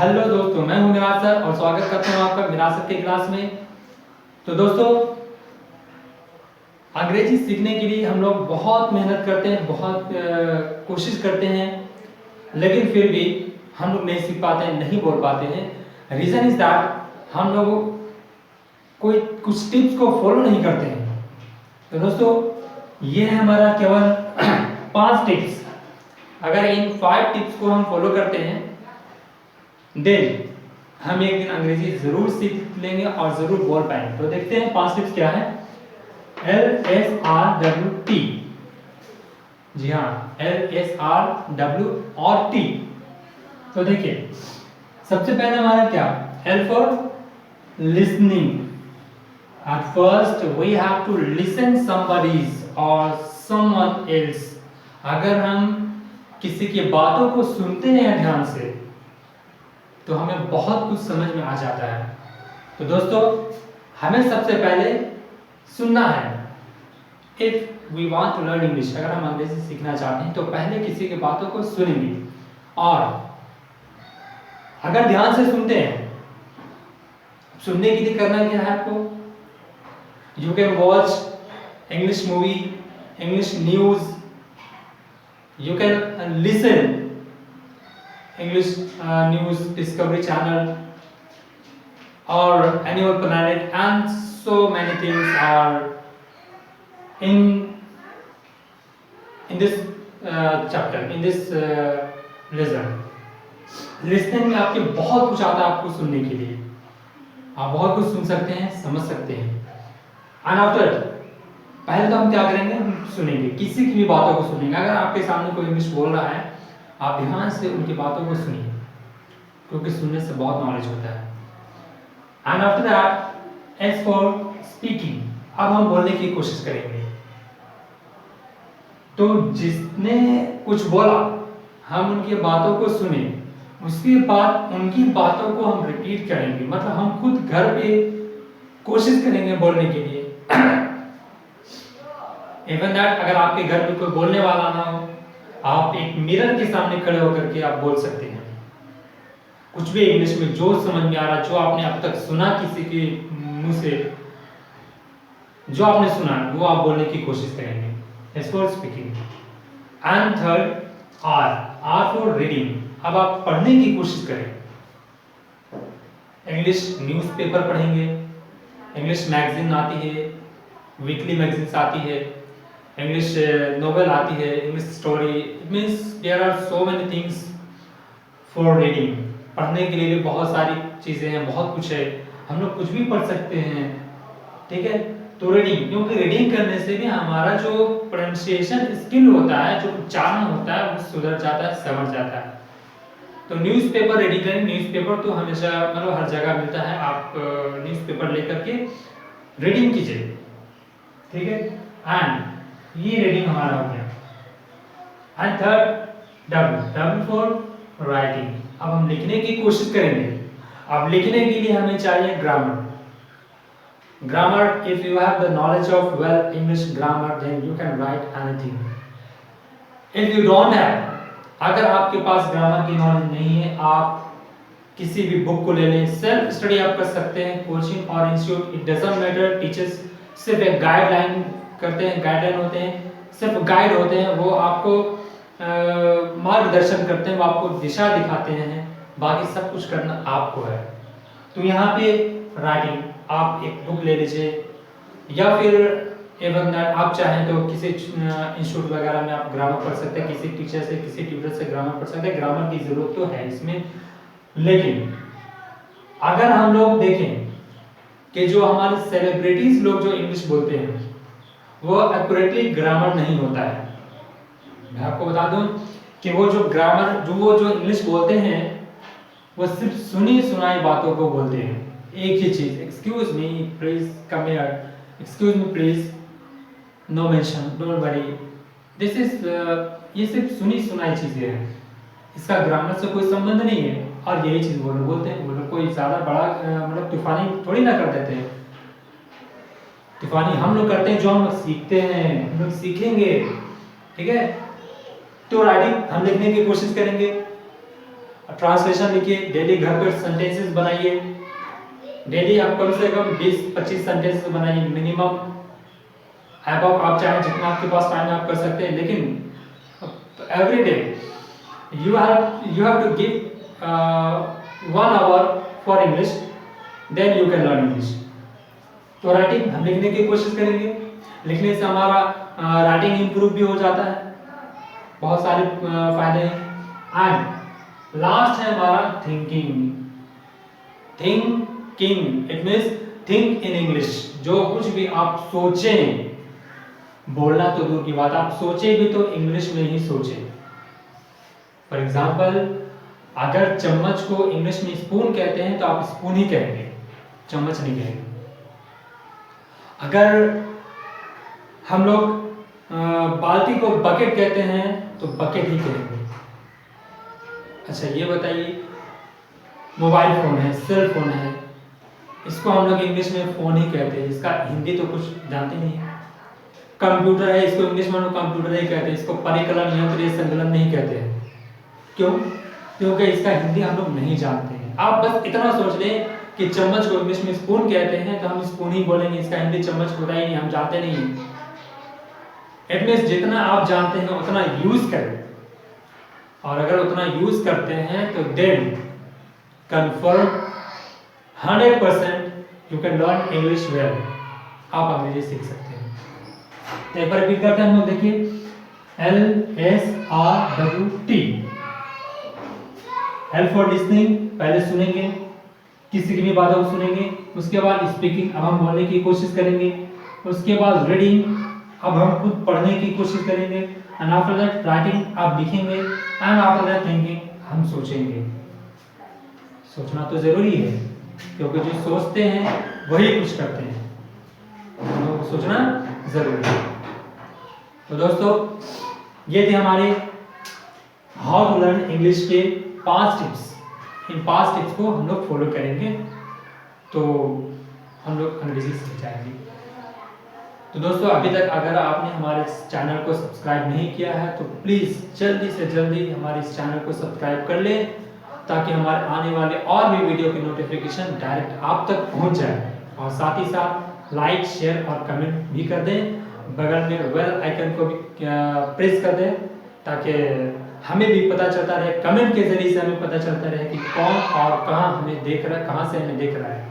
Hello दोस्तों, मैं हूं मिराज सर और स्वागत करता हूं आपका मिराज सर के क्लास में। तो दोस्तों, अंग्रेजी सीखने के लिए हम लोग बहुत मेहनत करते हैं, बहुत कोशिश करते हैं, लेकिन फिर भी हम लोग नहीं सीख पाते हैं, नहीं बोल पाते हैं। रीज़न इज दैट हम लोग कोई कुछ टिप्स को फॉलो नहीं करते हैं। तो दोस्तों, ये है हमारा केवल 5 टिप्स। अगर इन 5 टिप्स को हम फॉलो करते हैं देन हम एक दिन अंग्रेजी जरूर सीख लेंगे और जरूर बोल पाएंगे। तो देखते हैं 5 टिप्स क्या है। LSRWT, जी हाँ, LSRW और T। तो देखिए, सबसे पहले हमारा क्या, L for listening. At first we have to listen somebody's or someone else। अगर हम किसी की बातों को सुनते हैं ध्यान से तो हमें बहुत कुछ समझ में आ जाता है। तो दोस्तों, हमें सबसे पहले सुनना है। If we want to learn English, अगर हम अंग्रेजी सीखना चाहते हैं तो पहले किसी की बातों को सुनेंगे। और अगर ध्यान से सुनते हैं, सुनने के लिए करना क्या है आपको, you can watch English movie, English news, you can listen English news discovery channel or Animal Planet, and so many things are in this chapter, in this lesson। Listening में आपके बहुत कुछ आता है आपको सुनने के लिए, आप बहुत कुछ सुन सकते हैं, समझ सकते हैं। एंड आफ्टर, पहले तो हम क्या करेंगे, हम सुनेंगे, किसी की भी बातों को सुनेंगे। अगर आपके सामने कोई इंग्लिश बोल रहा है, आप ध्यान से उनकी बातों को सुनिए, क्योंकि सुनने से बहुत नॉलेज होता है। And after that, as for speaking, अब हम बोलने की कोशिश करेंगे। तो जिसने कुछ बोला, हम उनकी बातों को सुने, उसके बाद उनकी बातों को हम रिपीट करेंगे। मतलब हम खुद घर पे कोशिश करेंगे बोलने के लिए। इवन दैट, अगर आपके घर में कोई बोलने वाला ना हो, आप एक मिरर के सामने खड़े होकर के आप बोल सकते हैं कुछ भी इंग्लिश में, जो समझ में आ रहा, जो आपने अब तक सुना किसी के मुंह से, जो आपने सुना वो आप बोलने की कोशिश करेंगे। As for speaking. And third, are for reading. अब आप पढ़ने की कोशिश करें। इंग्लिश न्यूज़पेपर पढ़ेंगे, इंग्लिश मैगजीन आती है, वीकली मैगजीन्स आती है, इंग्लिश नोवेल आती है, English story. It means there are so many things for reading. पढ़ने के लिए भी बहुत सारी चीज़ें हैं, बहुत कुछ है, हम लोग कुछ भी पढ़ सकते हैं, ठीक है। तो रीडिंग, क्योंकि रीडिंग करने से भी हमारा जो प्रोनाउंसिएशन स्किल होता है, जो उच्चारण होता है, वो सुधर जाता है, समझ जाता है। तो न्यूज़पेपर रीडिंग करें। न्यूज़पेपर तो हमेशा मतलब हर जगह मिलता है, आप न्यूज़पेपर लेकर के रीडिंग कीजिए, ठीक है। एंड ये रीडिंग हमारा हो गया। And third, W for writing. अब हम लिखने की कोशिश करेंगे। अब लिखने के लिए हमें चाहिए grammar. Grammar, if you have the knowledge of well English grammar, then you can write anything. If you don't have, अगर आपके पास ग्रामर की नॉलेज नहीं है, आप किसी भी बुक को ले लें, सेल्फ स्टडी आप कर सकते हैं, कोचिंग और institute, it doesn't matter. Teachers सिर्फ एक गाइडलाइन करते हैं, गाइडलाइन होते हैं, सिर्फ गाइड होते हैं, वो आपको मार्गदर्शन करते हैं, वो आपको दिशा दिखाते हैं, बाकी सब कुछ करना आपको है। तो यहाँ पे राइटिंग, आप एक बुक ले लीजिए, या फिर एवं आप चाहें तो किसी इंस्टीट्यूट वगैरह में आप ग्रामर पढ़ सकते हैं, किसी टीचर से, किसी ट्यूटर से ग्रामर पढ़ सकते हैं। ग्रामर की जरूरत तो है इसमें, लेकिन अगर हम लोग देखें कि जो हमारे सेलिब्रिटीज लोग जो इंग्लिश बोलते हैं, वो एक्यूरेटली ग्रामर नहीं होता है। मैं आपको बता दूं कि वो जो ग्रामर, वो जो इंग्लिश बोलते हैं, वो सिर्फ सुनी सुनाई बातों को बोलते हैं। एक ही चीज, excuse me please come here, excuse me please, no mention, don't worry, this is, ये सिर्फ सुनी सुनाई चीजें हैं, इसका ग्रामर से कोई संबंध नहीं है। और यही चीज वो लोग बोलते हैं। वो लोग कोई ज्यादा बड़ा मतलब तूफानी थोड़ी ना कर देते हैं। तूफानी हम लोग करते हैं, जो हम लोग सीखते हैं, हम लोग सीखेंगे, ठीक है। तो राइटिंग, हम लिखने की कोशिश करेंगे। ट्रांसलेशन लिखिए, डेली घर पर सेंटेंसेस बनाइए, डेली आप कम से कम 20-25 सेंटेंसेस बनाइए मिनिमम। आप चाहे जितना आपके पास टाइम है आप कर सकते हैं, लेकिन every day you have to give 1 hour for English, then you can learn English. तो राइटिंग हम लिखने की कोशिश करेंगे, लिखने से हमारा राइटिंग इंप्रूव भी हो जाता है, बहुत सारे फायदे हैं। एंड लास्ट है हमारा thinking. Thinking it means think in English. जो कुछ भी आप सोचें, बोलना तो दूर की बात, आप सोचे भी तो इंग्लिश में ही सोचें। फॉर एग्जाम्पल, अगर चम्मच को इंग्लिश में स्पून कहते हैं तो आप स्पून ही कहेंगे, चम्मच नहीं कहेंगे। अगर हम लोग बाल्टी को बकेट कहते हैं तो बकेट ही कहेंगे। अच्छा ये बताइए, मोबाइल फोन है, सेल फोन है, इसको हम लोग इंग्लिश में फोन ही कहते हैं, इसका हिंदी तो कुछ जानते नहीं है। कंप्यूटर है, इसको इंग्लिश में हम लोग कंप्यूटर ही कहते हैं, इसको परिकलन यंत्र या संकलन नहीं कहते हैं। क्यों? क्योंकि इसका हिंदी हम लोग नहीं जानते हैं। आप बस इतना सोच लें कि चम्मच को इंग्लिश में स्पून कहते हैं तो हम स्पून ही बोलेंगे, इसका हिंदी चम्मच होता ही नहीं, हम जानते नहीं। इट मींस जितना आप जानते हैं उतना यूज करें, और अगर उतना यूज करते हैं तो then confirm 100% you can learn English well, आप अंग्रेजी सीख सकते हैं। तो एक बार रिपीट करते हैं हम लोग, देखिए LSRWT, L फॉर लिसनिंग, पहले सुनेंगे, किसी की भी बात को सुनेंगे, उसके बाद स्पीकिंग, अब हम बोलने की कोशिश करेंगे, उसके बाद रीडिंग, अब हम खुद पढ़ने की कोशिश करेंगे, एंड आफ्टर दैट राइटिंग, आप लिखेंगे, एंड आफ्टर दैट थिंकिंग, हम सोचेंगे। सोचना तो जरूरी है, क्योंकि जो सोचते हैं वही कुछ करते हैं, तो सोचना जरूरी है। तो दोस्तों ये थे हमारे हाउ टू लर्न इंग्लिश के 5 टिप्स। इन 5 टिप्स को हम लोग फॉलो करेंगे तो हम लोग अंग्रेजी सीख जाएंगे। तो दोस्तों अभी तक अगर आपने हमारे चैनल को सब्सक्राइब नहीं किया है तो प्लीज़ जल्दी से जल्दी हमारे इस चैनल को सब्सक्राइब कर लें, ताकि हमारे आने वाले और भी वीडियो की नोटिफिकेशन डायरेक्ट आप तक पहुंच जाए। और साथ ही साथ लाइक, शेयर और कमेंट भी कर दें, बगल में बेल आइकन को भी प्रेस कर दें, ताकि हमें भी पता चलता रहे, कमेंट के जरिए से हमें पता चलता रहे कि कौन और कहां हमें देख रहा है, कहां से हमें देख रहा है।